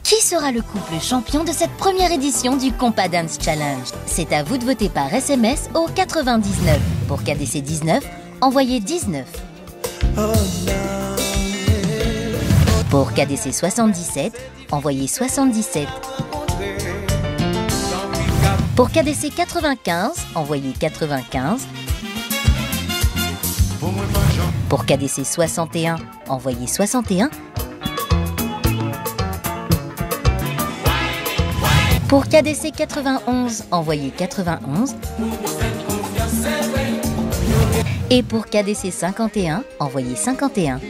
Qui sera le couple champion de cette première édition du Compa Dance Challenge? C'est à vous de voter par SMS au 99. Pour KDC 19, envoyez 19. Pour KDC 77, envoyez 77. Pour KDC 95, envoyez 95. Pour KDC 61, envoyez 61. Pour KDC 91, envoyez 91. Et pour KDC 51, envoyez 51.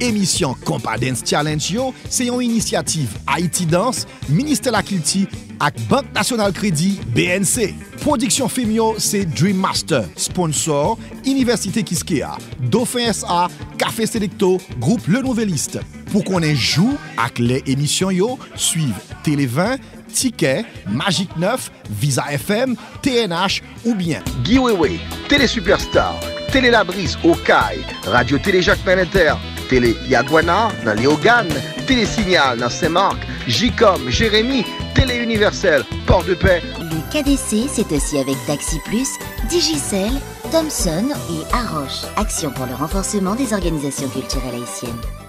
Émission Compa Dance Challenge yo, c'est une initiative Haïti Dance, Ministère de la Culture ak Banque Nationale Crédit BNC. Production Femio, c'est Dream Master. Sponsor, Université Kiskeya, Dauphin SA, Café Selecto, Groupe Le Nouvelliste. Pour qu'on ait joue ak les émissions yo, suivent Télé 20, Ticket, Magic 9, Visa FM, TNH ou bien Guy Wewe, Télé Superstar, Télé Labris au CAI, Radio Télé Jacques Maninter, Télé Yagouana dans Léogane, Télé Signal dans Saint-Marc, JCOM, Jérémy, Télé Universel, Port-de-Paix. Le KDC, c'est aussi avec Taxi Plus, Digicel, Thomson et Arroche. Action pour le renforcement des organisations culturelles haïtiennes.